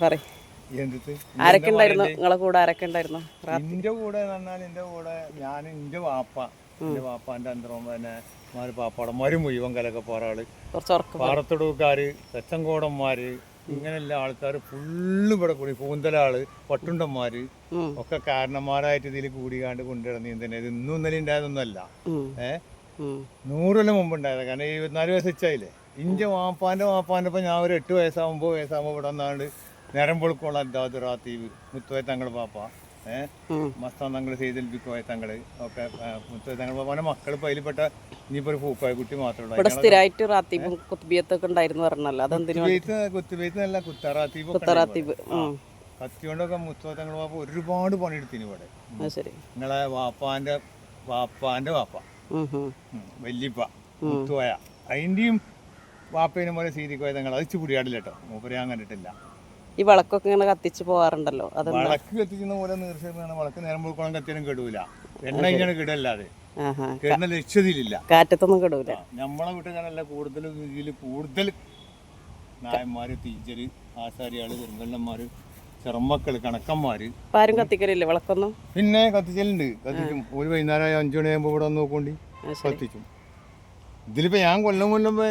പറയ്. ആരൊക്കെ ഉണ്ടായിരുന്നു നിങ്ങളെ കൂടെ? ആരൊക്കെ ഉണ്ടായിരുന്നു എന്റെ കൂടെ? പറഞ്ഞാൽ എന്റെ കൂടെ ഞാൻ, എന്റെ വാപ്പാന്റെ അന്തരം പിന്നെ പാപ്പാടന്മാര് മുഴുവൻ കലക്കപ്പാറാള്, പാറത്തൊടുക്കാര്, തെച്ചങ്കോടന്മാര്, ഇങ്ങനെയുള്ള ആൾക്കാർ ഫുള്ള് ഇവിടെ കൂടി, പൂന്തലാള്, പട്ടുണ്ടന്മാര് ഒക്കെ കാരണന്മാരായിട്ട് ഇതിൽ കൂടിക്കാണ്ട് കൊണ്ടുവരുന്ന നീന്തന്നെ. ഇത് ഇന്നും ഇന്നലെ ഉണ്ടായതൊന്നുമല്ല. 100 കൊല്ലം മുമ്പ് ഉണ്ടായത്. കാരണം 24 വയസ്സ് വെച്ചായില്ലേ. ഇന്റെ വാപ്പാന്റെ ഇപ്പം ഞാൻ ഒരു 8 വയസ്സാകുമ്പോൾ ഇവിടെ വന്നാണ്ട് നേരം പൊളുക്കോളാം അല്ലാതെ റാത്തീവ് മുത്തുവയ തങ്ങൾ പാപ്പ, മസ്താൻ തങ്ങൾ, സെയ്തൽബിക്കോയ തങ്ങള് ഒക്കെ, മുത്തുവയ തങ്ങൾ പാപ്പാന്റെ മക്കൾ പതിൽപ്പെട്ട ഇനിയിപ്പോ ഒരു പൂക്കോയ കുട്ടി മാത്രമേ ഉള്ളൂ. കുത്തുബെയ്ത്ത് കുത്തറാത്തീബ് കത്തിയോണ്ടൊക്കെ മുത്തുവയ തങ്ങൾ പാപ്പ ഒരുപാട് പണിയെടുത്തിന് ഇവിടെ. നിങ്ങളെ വാപ്പാന്റെ വാപ്പ വല്യപ്പ മുത്തുവയ, അതിന്റെയും വാപ്പേനെ പോലെ സീതിക്കോയ തങ്ങൾ അത് ചുടിയാടില്ല കേട്ടോ. മൂപ്പര് ഞാൻ കണ്ടിട്ടില്ല. ഈ വിളക്കൊക്കെ ഇങ്ങനെ കത്തിച്ച് പോകാറുണ്ടല്ലോ. വിളക്ക് കത്തിക്കുന്ന പോലെ നീർച്ചയാണ്. വിളക്ക് നേരം പോയിക്കോളം കത്തിയാലും കെടൂല. എണ്ണ കഴിഞ്ഞാണ് കിടല്ലാതെ കേടുന്ന ലക്ഷ്യത്തിലില്ല. കാറ്റത്തൊന്നും കിടൂല. നമ്മളെ വീട്ടുകാരല്ല കൂടുതൽ നായന്മാര്, ടീച്ചര്, ആശാരിയാള്, ചെറുങ്കണ്ണന്മാര്, ചെറുമക്കള്, കണക്കന്മാര്. ആരും കത്തിക്കലില്ലേ വിളക്കൊന്നും? പിന്നെ കത്തിക്കലുണ്ട്. കത്തിക്കും. ഒരു വൈകുന്നേരം 5 മണിയാകുമ്പോൾ ഇവിടെ നോക്കോണ്ടി കത്തിക്കും. ഇതിലിപ്പോൾ ഞാൻ കൊല്ലം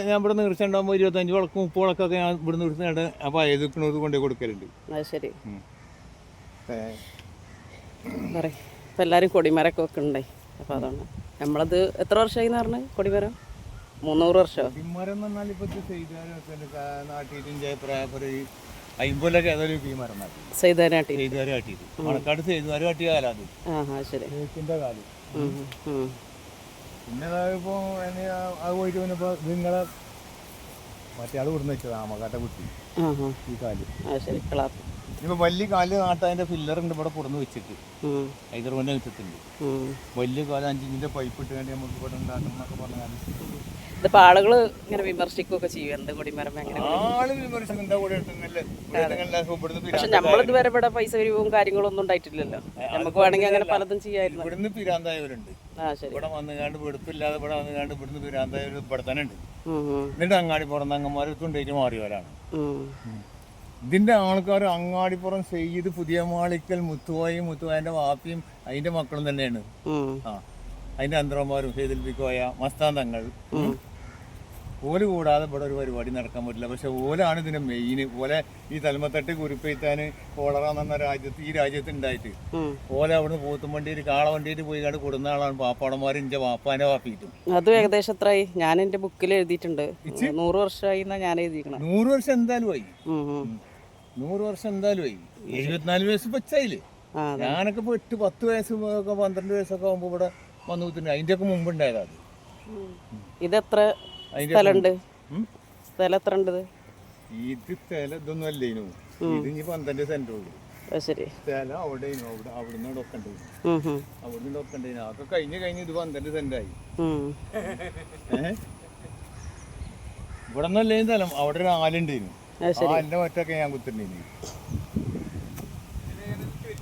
ഞാൻ ഇവിടെ നീർച്ച ഉണ്ടാകുമ്പോൾ 25 വിളക്കും 30 വിളക്കൊക്കെ ഞാൻ ഇവിടെ നിർത്തുന്നുണ്ട്. അപ്പോൾ ഏതൊക്കെ കൊണ്ടേ കൊടുക്കലുണ്ട്. ശരി. ഇപ്പം എല്ലാവരും കൊടിമരമൊക്കെ വെക്കുന്നുണ്ടായി. അപ്പോൾ അതാണ് നമ്മളത്. എത്ര വർഷമായി പറഞ്ഞു കൊടിമരം? 300 വർഷമോ? കൊടിമരം എന്ന് പറഞ്ഞാൽ ഇപ്പോൾ നാട്ടിലും ജയപ്രായ 50 ഏതൊരു മരം നാട്ടി സെയ്തുകാർ കാട്ടിയത്. മണക്കാട് സെയ്തുകാർ കാട്ടിയ കാലം അത്. ശരി. കാലം. പിന്നെ അതായപ്പോ അത് പോയിട്ട് വന്നപ്പോ നിങ്ങളെ മറ്റേ ആള് കൊടുന്ന് വെച്ചത് ആമക്കാട്ടെ കുട്ടി ഈ കാല്. ഇപ്പൊ വലിയ കാല് നാട്ടതിന്റെ ഫില്ലറുണ്ട് ഇവിടെ കൊടുന്ന് വെച്ചിട്ട് ഹൈദരാബാദിന്റെ വിറ്റത്തുണ്ട്. വലിയ കാലം 5 ഇഞ്ചിന്റെ പൈപ്പ് ഇട്ട് വേണ്ടി നമുക്ക് ഇവിടെ ഉണ്ടാക്കുന്നൊക്കെ പറഞ്ഞാൽ ആളുകള് ഇങ്ങനെ വിമർശിക്കുകയൊക്കെ ചെയ്യും. എന്ത് കൊടിമരം ആള് വിമർശിക്കും. എന്താ കൂടെ പക്ഷെ നമ്മളിതുവരെ ഇവിടെ പൈസ വരികയും കാര്യങ്ങളൊന്നും ഉണ്ടായിട്ടില്ലല്ലോ. നമുക്ക് വേണമെങ്കിൽ അങ്ങനെ പലതും ചെയ്യായിരുന്നു. ഇവിടുന്ന് പിരാന്തായവരുണ്ട്. ഇവിടെ വന്നുകാണ്ട് വെടുപ്പില്ലാതെ ഇവിടെ വന്നുകാണ്ട് ഇവിടുന്ന് പിരാന്തായവർ ഇവിടെ തന്നെ ഉണ്ട്. എന്നിട്ട് അങ്ങാടിപ്പുറം അങ്ങന്മാരത്തുണ്ടായിട്ട് മാറിയവരാണ്. ഇതിന്റെ ആൾക്കാർ അങ്ങാടിപ്പുറം സെയ്ത്, പുതിയ മാളിക്കൽ, മുത്തുവായന്റെ വാപ്പിയും അതിന്റെ മക്കളും തന്നെയാണ്. അതിന്റെ അന്തരന്മാരും സെയ്തൽബിക്കോയ, മസ്താൻ തങ്ങൾ. ഓല് കൂടാതെ ഇവിടെ ഒരു പരിപാടി നടക്കാൻ പറ്റില്ല. പക്ഷെ ഓലാണ് ഇതിന്റെ മെയിൻ. ഓലെ ഈ തലമത്തട്ട് കുരുപ്പെയ്ത്താന് കോളറ എന്ന ഈ രാജ്യത്ത് ഉണ്ടായിട്ട് ഓല അവിടുന്ന് പോത്തുംവണ്ടിയിൽ കാളവണ്ടിയിൽ പോയി കണ്ട് കൊടുന്ന ആളാണ് പാപ്പാടന്മാർ. ഇന്റെ വാപ്പാന്റെ വാപ്പിയിട്ടും അതും ഏകദേശം എത്രയായി? ഞാൻ എന്റെ ബുക്കിൽ എഴുതിയിട്ടുണ്ട്. 100 വർഷമായി ഞാൻ എഴുതിക്കണം. 100 വർഷം എന്തായാലും ആയി. 100 വർഷം എന്തായാലും ആയി. 74 വയസ്സ് പച്ചായില്ലേ. ഞാനൊക്കെ ഇപ്പൊ 8-10 വയസ്സ് 12 വയസ്സൊക്കെ ആകുമ്പോ ഇവിടെ വന്നു കുത്തുണ്ട്. അതിന്റെ ഒക്കെ മുമ്പ് ഉണ്ടായതാ അത്. ഇതെത്ര സ്ഥലമുണ്ട്? സ്ഥലം എത്ര ഉണ്ട്? ഇത് സ്ഥലം ഇതൊന്നും അല്ലേനു. ഇത് ഇനി 12 സെന്റ് ഉള്ളു. സ്ഥലം അവിടെ അവിടുന്ന് ഒക്കെ ഉണ്ടായിരുന്നു. അവിടുന്ന് ഒക്കെ ഉണ്ടായിരുന്നു. അതൊക്കെ കഴിഞ്ഞ് ഇത് 12 സെന്റായി. ഇവിടെ നിന്നല്ലേ സ്ഥലം. അവിടെ ഒരു ആലുണ്ടായിരുന്നു. ആലിന്റെ മറ്റൊക്കെ ഞാൻ കുത്തിണ്ടായിരുന്നു.